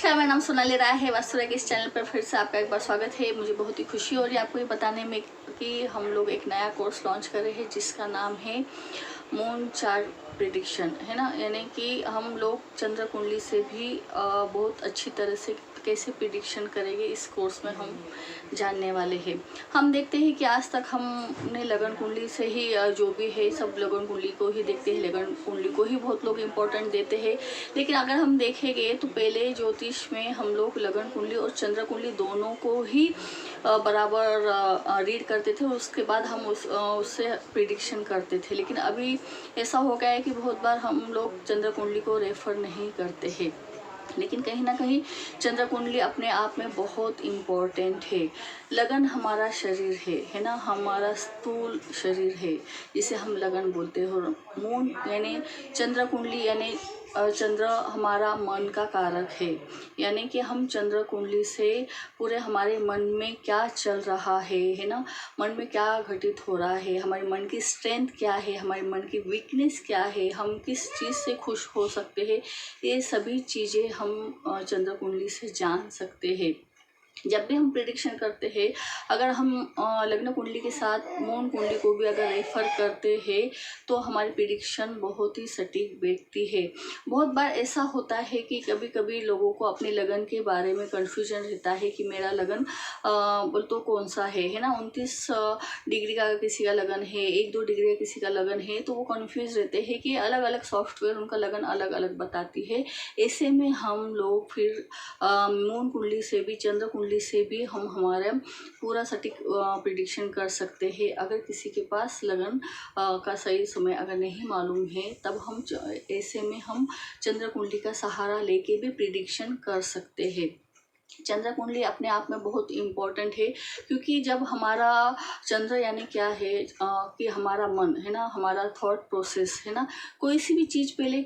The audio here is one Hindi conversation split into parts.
नमस्कार, मेरा नाम सोनाली राय है। वास्तुरा के इस चैनल पर फिर से आपका एक बार स्वागत है। मुझे बहुत ही खुशी हो रही है आपको ये बताने में कि हम लोग एक नया कोर्स लॉन्च कर रहे हैं जिसका नाम है मून चार्ट प्रिडिक्शन, है ना। यानी कि हम लोग चंद्र कुंडली से भी बहुत अच्छी तरह से कैसे प्रिडिक्शन करेंगे इस कोर्स में हम जानने वाले हैं। हम देखते हैं कि आज तक हमने लगन कुंडली से ही जो भी है सब लगन कुंडली को ही देखते हैं, लगन कुंडली को ही बहुत लोग इम्पोर्टेंट देते हैं। लेकिन अगर हम देखेंगे तो पहले ज्योतिष में हम लोग लगन कुंडली और चंद्र कुंडली दोनों को ही बराबर रीड करते थे, उसके बाद हम उससे प्रिडिक्शन करते थे। लेकिन अभी ऐसा हो गया है कि बहुत बार हम लोग चंद्र कुंडली को रेफर नहीं करते हैं। लेकिन कहीं ना कहीं चंद्र कुंडली अपने आप में बहुत इम्पोर्टेंट है। लगन हमारा शरीर है ना, हमारा स्थूल शरीर है जिसे हम लगन बोलते हैं। और मून यानी चंद्र कुंडली यानी चंद्र हमारा मन का कारक है। यानी कि हम चंद्र कुंडली से पूरे हमारे मन में क्या चल रहा है ना, मन में क्या घटित हो रहा है, हमारे मन की स्ट्रेंथ क्या है, हमारे मन की वीकनेस क्या है, हम किस चीज़ से खुश हो सकते हैं, ये सभी चीज़ें हम चंद्र कुंडली से जान सकते हैं। जब भी हम प्रिडिक्शन करते हैं, अगर हम लग्न कुंडली के साथ मून कुंडली को भी अगर रेफर करते हैं तो हमारी प्रिडिक्शन बहुत ही सटीक बैठती है। बहुत बार ऐसा होता है कि कभी कभी लोगों को अपने लगन के बारे में कन्फ्यूजन रहता है कि मेरा लगन बोल तो कौन सा है ना। 29 डिग्री का किसी का लगन है, 1-2 डिग्री का किसी का लगन है, तो वो कन्फ्यूज रहते हैं कि अलग अलग सॉफ्टवेयर उनका लगन अलग अलग बताती है। ऐसे में हम लोग फिर मून कुंडली से भी चंद्र कुंडली से भी हम हमारा पूरा सटीक प्रिडिक्शन कर सकते हैं। अगर किसी के पास लगन का सही समय अगर नहीं मालूम है, तब हम ऐसे में हम चंद्र कुंडली का सहारा लेके भी प्रिडिक्शन कर सकते हैं। चंद्र कुंडली अपने आप में बहुत इम्पोर्टेंट है, क्योंकि जब हमारा चंद्र यानी क्या है कि हमारा मन है ना, हमारा थॉट प्रोसेस है ना, कोई सी भी चीज़ पहले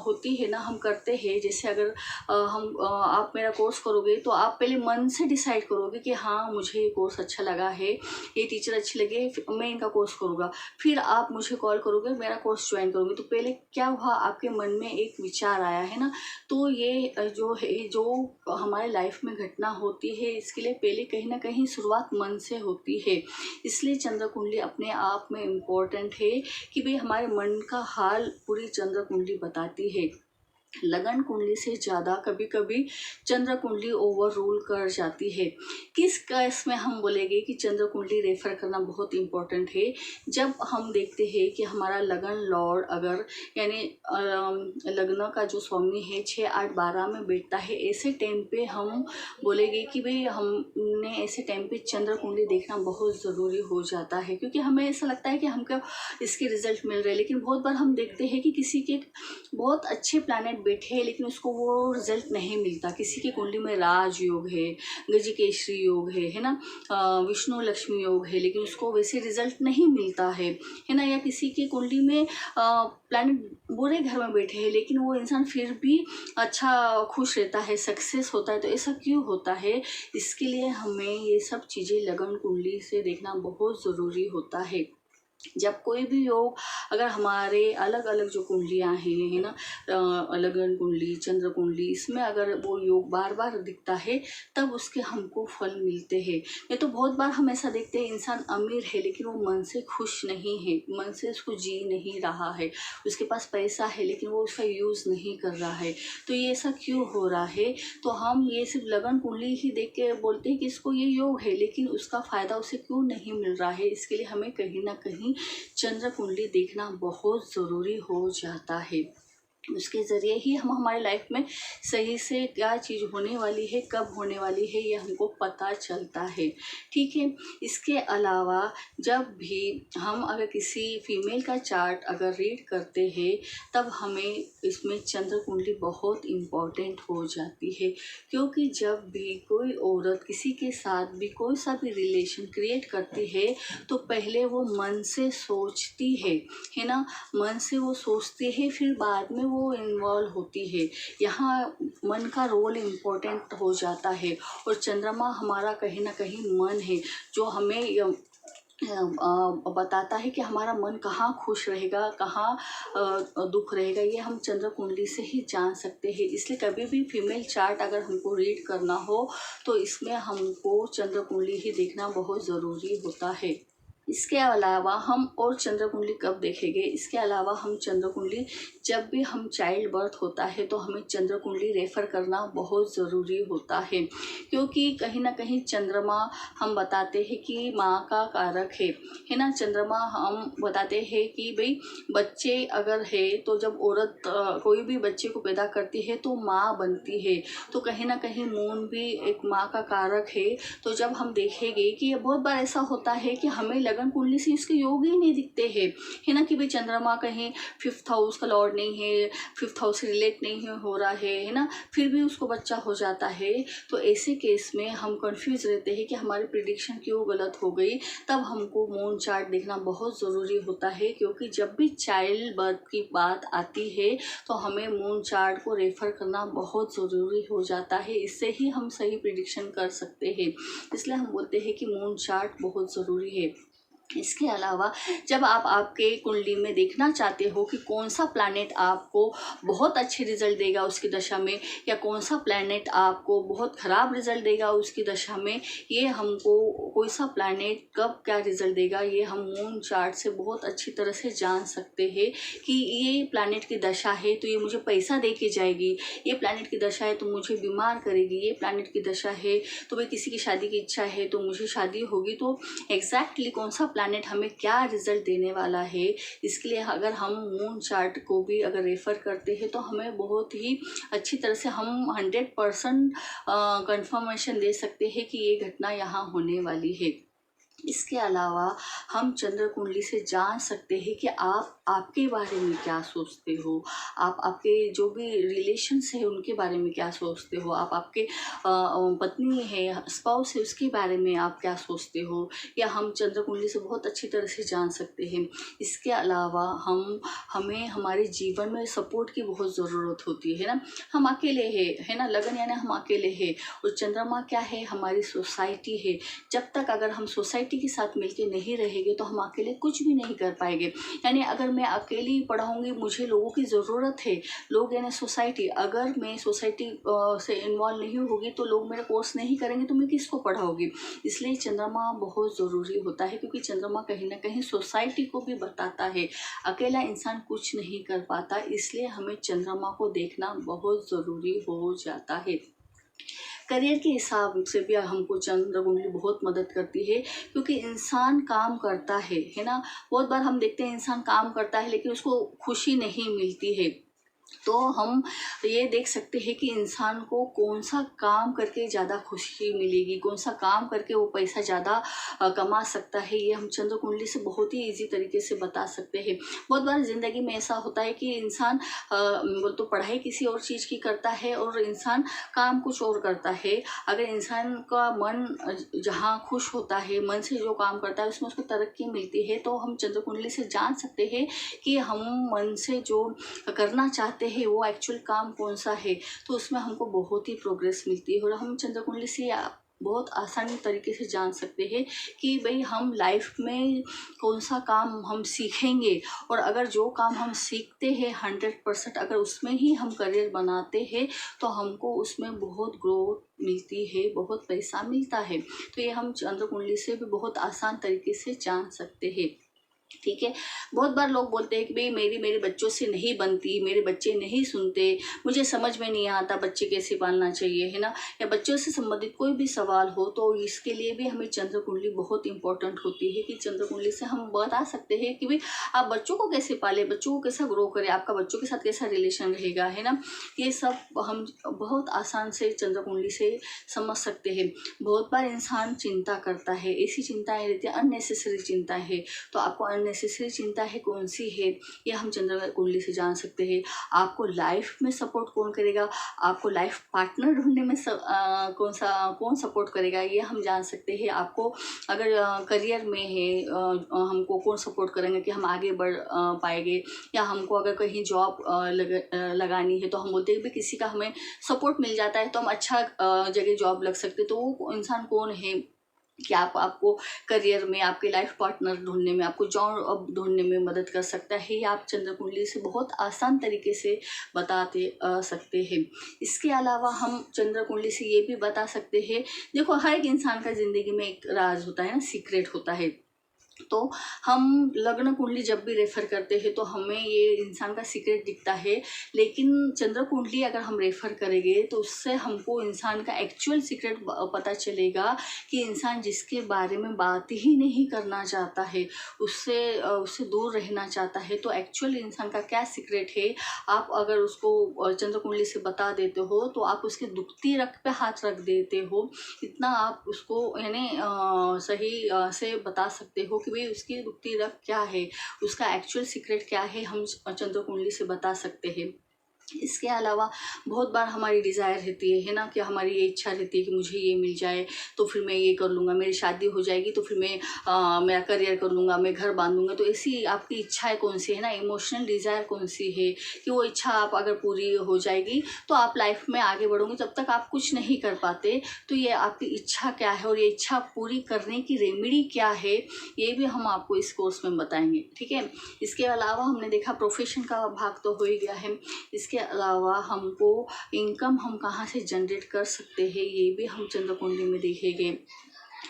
होती है ना, हम करते हैं। जैसे अगर आप मेरा कोर्स करोगे तो आप पहले मन से डिसाइड करोगे कि हाँ मुझे ये कोर्स अच्छा लगा है, ये टीचर अच्छी लगे, मैं इनका कोर्स करूँगा। फिर आप मुझे कॉल करोगे, मेरा कोर्स ज्वाइन करोगे। तो पहले क्या हुआ, आपके मन में एक विचार आया है ना। तो ये जो है, जो हमारे लाइफ में घटना होती है, इसके लिए पहले कहीं ना कहीं शुरुआत मन से होती है। इसलिए चंद्र कुंडली अपने आप में इम्पोर्टेंट है कि भाई हमारे मन का हाल पूरी चंद्र कुंडली बताती है। लगन कुंडली से ज़्यादा कभी कभी चंद्र कुंडली ओवर रूल कर जाती है। किस केस में हम बोलेंगे कि चंद्र कुंडली रेफर करना बहुत इम्पोर्टेंट है, जब हम देखते हैं कि हमारा लगन लॉर्ड अगर यानी लग्न का जो स्वामी है 6, 8, 12 में बैठता है, ऐसे टाइम पे हम बोलेंगे कि भाई हमने ऐसे टाइम पे चंद्र कुंडली देखना बहुत ज़रूरी हो जाता है। क्योंकि हमें ऐसा लगता है कि हमको इसके रिजल्ट मिल रहे हैं, लेकिन बहुत बार हम देखते हैं कि किसी के बहुत अच्छे प्लैनेट बैठे हैं लेकिन उसको वो रिजल्ट नहीं मिलता। किसी की कुंडली में राज योग है, गजकेश्री योग है ना, विष्णु लक्ष्मी योग है, लेकिन उसको वैसे रिजल्ट नहीं मिलता है ना। या किसी की कुंडली में प्लैनेट बुरे घर में बैठे हैं लेकिन वो इंसान फिर भी अच्छा खुश रहता है, सक्सेस होता है। तो ऐसा क्यों होता है, इसके लिए हमें ये सब चीज़ें लगन कुंडली से देखना बहुत ज़रूरी होता है। जब कोई भी योग अगर हमारे अलग अलग जो कुंडलियाँ हैं है ना, लगन कुंडली, चंद्र कुंडली, इसमें अगर वो योग बार बार दिखता है तब उसके हमको फल मिलते हैं। नहीं तो बहुत बार हम ऐसा देखते हैं, इंसान अमीर है लेकिन वो मन से खुश नहीं है, मन से उसको जी नहीं रहा है। उसके पास पैसा है लेकिन वो उसका यूज़ नहीं कर रहा है। तो ये ऐसा क्यों हो रहा है, तो हम ये सिर्फ लगन कुंडली ही देख के बोलते हैं कि इसको ये योग है, लेकिन उसका फ़ायदा उसे क्यों नहीं मिल रहा है। इसके लिए हमें कहीं ना कहीं चंद्र कुंडली देखना बहुत ज़रूरी हो जाता है। उसके ज़रिए ही हम हमारी लाइफ में सही से क्या चीज़ होने वाली है, कब होने वाली है, ये हमको पता चलता है। ठीक है। इसके अलावा जब भी हम अगर किसी फीमेल का चार्ट अगर रीड करते हैं, तब हमें इसमें चंद्र कुंडली बहुत इम्पॉर्टेंट हो जाती है। क्योंकि जब भी कोई औरत किसी के साथ भी कोई सा भी रिलेशन क्रिएट करती है, तो पहले वो मन से सोचती है ना, मन से वो सोचती है, फिर बाद में वो इन्वॉल्व होती है। यहाँ मन का रोल इम्पोर्टेंट हो जाता है। और चंद्रमा हमारा कहीं ना कहीं मन है, जो हमें बताता है कि हमारा मन कहाँ खुश रहेगा, कहाँ दुख रहेगा, ये हम चंद्र कुंडली से ही जान सकते हैं। इसलिए कभी भी फीमेल चार्ट अगर हमको रीड करना हो तो इसमें हमको चंद्र कुंडली ही देखना बहुत ज़रूरी होता है। इसके अलावा हम और चंद्र कुंडली कब देखेंगे, इसके अलावा हम चंद्र कुंडली जब भी हम चाइल्ड बर्थ होता है तो हमें चंद्र कुंडली रेफ़र करना बहुत ज़रूरी होता है, क्योंकि कहीं ना कहीं चंद्रमा हम बताते हैं कि माँ का कारक है ना। चंद्रमा हम बताते हैं कि भाई बच्चे अगर है तो जब औरत कोई भी बच्चे को पैदा करती है तो माँ बनती है, तो कहीं ना कहीं मून भी एक माँ का कारक है। तो जब हम देखेंगे कि ये बहुत बार ऐसा होता है कि हमें लगन कुंडली से इसके योग ही नहीं दिखते हैं, है ना, कि भाई चंद्रमा कहीं 5th हाउस का लॉर्ड नहीं है, 5th हाउस से रिलेट नहीं हो रहा है ना, फिर भी उसको बच्चा हो जाता है। तो ऐसे केस में हम कंफ्यूज रहते हैं कि हमारी प्रिडिक्शन क्यों गलत हो गई। तब हमको मून चार्ट देखना बहुत ज़रूरी होता है, क्योंकि जब भी चाइल्ड बर्थ की बात आती है तो हमें मून चार्ट को रेफ़र करना बहुत ज़रूरी हो जाता है। इससे ही हम सही प्रिडिक्शन कर सकते हैं। इसलिए हम बोलते हैं कि मून चार्ट बहुत ज़रूरी है। इसके अलावा जब आप आपके कुंडली में देखना चाहते हो कि कौन सा प्लैनेट आपको बहुत अच्छे रिजल्ट देगा उसकी दशा में, या कौन सा प्लैनेट आपको बहुत ख़राब रिजल्ट देगा उसकी दशा में, ये हमको कोई सा प्लैनेट कब क्या रिजल्ट देगा ये हम मून चार्ट से बहुत अच्छी तरह से जान सकते हैं। कि ये प्लैनेट की दशा है तो ये मुझे पैसा दे के जाएगी, ये प्लैनेट की दशा है तो मुझे बीमार करेगी, ये प्लैनेट की दशा है तो भाई किसी की शादी की इच्छा है तो मुझे शादी होगी। तो एग्जैक्टली कौन सा प्लैनेट हमें क्या रिजल्ट देने वाला है, इसके लिए अगर हम मून चार्ट को भी अगर रेफ़र करते हैं तो हमें बहुत ही अच्छी तरह से हम 100% कंफर्मेशन दे सकते हैं कि ये घटना यहाँ होने वाली है। इसके अलावा हम चंद्र कुंडली से जान सकते हैं कि आप आपके बारे में क्या सोचते हो, आप आपके जो भी रिलेशंस है उनके बारे में क्या सोचते हो, आप आपके पत्नी है, स्पाउस है, उसके बारे में आप क्या सोचते हो, या हम चंद्र कुंडली से बहुत अच्छी तरह से जान सकते हैं। इसके अलावा हमें हमारे जीवन में सपोर्ट की बहुत ज़रूरत होती है ना। हम अकेले है ना, लगन यानी हम अकेले हैं, और चंद्रमा क्या है, हमारी सोसाइटी है। जब तक अगर हम सोसाइटी के साथ मिलके नहीं रहेंगे तो हम अकेले कुछ भी नहीं कर पाएंगे। यानी अगर मैं अकेली पढ़ाऊँगी, मुझे लोगों की ज़रूरत है, लोग यानी सोसाइटी, अगर मैं सोसाइटी से इन्वॉल्व नहीं होगी तो लोग मेरा कोर्स नहीं करेंगे तो मैं किसको पढ़ाऊँगी। इसलिए चंद्रमा बहुत ज़रूरी होता है, क्योंकि चंद्रमा कहीं ना कहीं सोसाइटी को भी बताता है। अकेला इंसान कुछ नहीं कर पाता, इसलिए हमें चंद्रमा को देखना बहुत ज़रूरी हो जाता है। करियर के हिसाब से भी हमको चंद्र कुंडली बहुत मदद करती है, क्योंकि इंसान काम करता है ना। बहुत बार हम देखते हैं इंसान काम करता है लेकिन उसको खुशी नहीं मिलती है। तो हम ये देख सकते हैं कि इंसान को कौन सा काम करके ज़्यादा खुशी मिलेगी, कौन सा काम करके वो पैसा ज़्यादा कमा सकता है, ये हम चंद्र कुंडली से बहुत ही इजी तरीके से बता सकते हैं। बहुत बार ज़िंदगी में ऐसा होता है कि इंसान बोल तो पढ़ाई किसी और चीज़ की करता है और इंसान काम कुछ और करता है। अगर इंसान का मन जहाँ खुश होता है, मन से जो काम करता है उसमें उसको तरक्की मिलती है। तो हम चंद्र कुंडली से जान सकते हैं कि हम मन से जो करना चाहते हैं वो एक्चुअल काम कौन सा है, तो उसमें हमको बहुत ही प्रोग्रेस मिलती है। और हम चंद्र कुंडली से बहुत आसानी तरीके से जान सकते हैं कि भाई हम लाइफ में कौन सा काम हम सीखेंगे, और अगर जो काम हम सीखते हैं 100% अगर उसमें ही हम करियर बनाते हैं तो हमको उसमें बहुत ग्रोथ मिलती है, बहुत पैसा मिलता है। तो ये हम चंद्र कुंडली से भी बहुत आसान तरीके से जान सकते हैं। ठीक है। बहुत बार लोग बोलते हैं कि भाई मेरे बच्चों से नहीं बनती, मेरे बच्चे नहीं सुनते, मुझे समझ में नहीं आता बच्चे कैसे पालना चाहिए, है ना, या बच्चों से संबंधित कोई भी सवाल हो तो इसके लिए भी हमें चंद्र कुंडली बहुत इंपॉर्टेंट होती है। कि चंद्र कुंडली से हम बता सकते हैं कि भाई आप बच्चों को कैसे पाले, बच्चों को कैसा ग्रो करें, आपका बच्चों के साथ कैसा रिलेशन रहेगा, है ना। ये सब हम बहुत आसान से चंद्र कुंडली से समझ सकते हैं। बहुत बार इंसान चिंता करता है, ऐसी चिंताएं रहती है, अननेसेसरी चिंता है। तो आपको अननेसेसरी चिंता है कौन सी है, ये हम चंद्र कुंडली से जान सकते हैं। आपको लाइफ में सपोर्ट कौन करेगा, आपको लाइफ पार्टनर ढूंढने में कौन सपोर्ट करेगा, ये हम जान सकते हैं। आपको अगर करियर में है हमको कौन सपोर्ट करेंगे कि हम आगे बढ़ पाएंगे, या हमको अगर कहीं जॉब लगानी है तो हम बोलते हैं कि किसी का हमें सपोर्ट मिल जाता है तो हम अच्छा जगह जॉब लग सकते। तो वो इंसान कौन है, कि आपको करियर में, आपके लाइफ पार्टनर ढूंढने में, आपको जॉब ढूंढने में मदद कर सकता है। ये आप चंद्र कुंडली से बहुत आसान तरीके से बताते सकते हैं। इसके अलावा हम चंद्र कुंडली से ये भी बता सकते हैं, देखो हर एक इंसान का ज़िंदगी में एक राज होता है ना, सीक्रेट होता है। तो हम लग्न कुंडली जब भी रेफ़र करते हैं तो हमें ये इंसान का सीक्रेट दिखता है, लेकिन चंद्र कुंडली अगर हम रेफ़र करेंगे तो उससे हमको इंसान का एक्चुअल सीक्रेट पता चलेगा कि इंसान जिसके बारे में बात ही नहीं करना चाहता है, उससे दूर रहना चाहता है, तो एक्चुअल इंसान का क्या सीक्रेट है आप अगर उसको चंद्र कुंडली से बता देते हो तो आप उसके दुखती रग पे हाथ रख देते हो। इतना आप उसको यानी सही से बता सकते हो कि भाई उसकी दुखती रग क्या है, उसका एक्चुअल सीक्रेट क्या है, हम चंद्र कुंडली से बता सकते हैं। इसके अलावा बहुत बार हमारी डिज़ायर रहती है ना, कि हमारी ये इच्छा रहती है कि मुझे ये मिल जाए तो फिर मैं ये कर लूँगा, मेरी शादी हो जाएगी तो फिर मैं मेरा करियर कर लूँगा, मैं घर बांधूँगा। तो ऐसी आपकी इच्छाएं कौन सी है ना, इमोशनल डिज़ायर कौन सी है कि वो इच्छा आप अगर पूरी हो जाएगी तो आप लाइफ में आगे बढ़ोगे, जब तक आप कुछ नहीं कर पाते। तो ये आपकी इच्छा क्या है और ये इच्छा पूरी करने की रेमेडी क्या है, ये भी हम आपको इस कोर्स में बताएंगे, ठीक है। इसके अलावा हमने देखा प्रोफेशन का भाग तो हो ही गया है। इसके अलावा हमको इनकम हम कहाँ से जनरेट कर सकते हैं, ये भी हम चंद्र कुंडली में देखेंगे,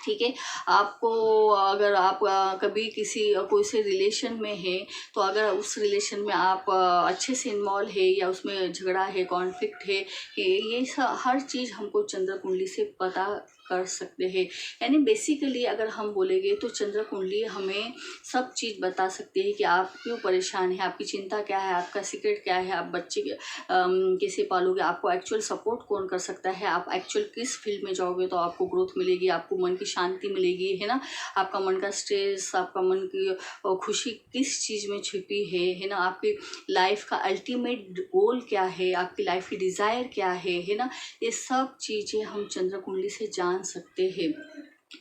ठीक है। आपको अगर आप कभी कोई से रिलेशन में है तो अगर उस रिलेशन में आप अच्छे से इन्वॉल्व है या उसमें झगड़ा है, कॉन्फ्लिक्ट है, ये हर चीज़ हमको चंद्र कुंडली से पता कर सकते हैं। यानी बेसिकली अगर हम बोलेंगे तो चंद्र कुंडली हमें सब चीज़ बता सकती है कि आप क्यों परेशान है, आपकी चिंता क्या है, आपका सीक्रेट क्या है, आप बच्चे कैसे पालोगे, आपको एक्चुअल सपोर्ट कौन कर सकता है, आप एक्चुअल किस फील्ड में जाओगे तो आपको ग्रोथ मिलेगी, आपको मन की शांति मिलेगी, है ना। आपका मन का स्ट्रेस, आपका मन की खुशी किस चीज़ में छिपी है ना। आपकी लाइफ का अल्टीमेट गोल क्या है, आपकी लाइफ की डिज़ायर क्या है ना। ये सब चीज़ें हम चंद्र कुंडली से जान सकते हैं,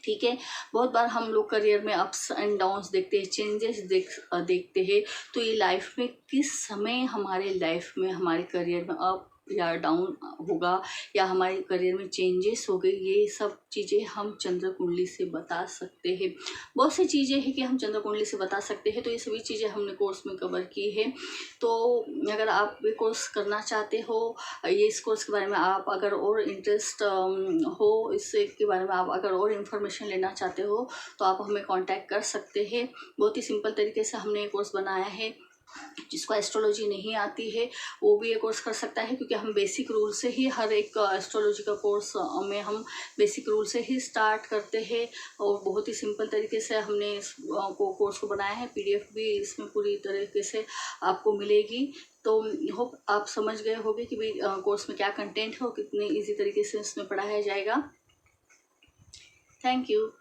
ठीक है। बहुत बार हम लोग करियर में अप्स एंड डाउन्स देखते हैं, चेंजेस देखते हैं। तो ये लाइफ में किस समय हमारे लाइफ में हमारे करियर में अप या डाउन होगा या हमारे करियर में चेंजेस हो गए, ये सब चीज़ें हम चंद्र कुंडली से बता सकते हैं। बहुत सी चीज़ें हैं कि हम चंद्र कुंडली से बता सकते हैं। तो ये सभी चीज़ें हमने कोर्स में कवर की है। तो अगर आप ये कोर्स करना चाहते हो, इस कोर्स के बारे में आप अगर और इंटरेस्ट हो, इससे के बारे में आप अगर और इन्फॉर्मेशन लेना चाहते हो तो आप हमें कांटेक्ट कर सकते हैं। बहुत ही सिंपल तरीके से हमने ये कोर्स बनाया है। जिसको एस्ट्रोलॉजी नहीं आती है वो भी ये कोर्स कर सकता है, क्योंकि हम बेसिक रूल से ही हर एक एस्ट्रोलॉजी का कोर्स में हम बेसिक रूल से ही स्टार्ट करते हैं और बहुत ही सिंपल तरीके से हमने इस कोर्स को बनाया है। PDF भी इसमें पूरी तरीके से आपको मिलेगी। तो होप आप समझ गए होंगे कि भाई कोर्स में क्या कंटेंट है और कितने ईजी तरीके से इसमें पढ़ाया जाएगा। Thank you.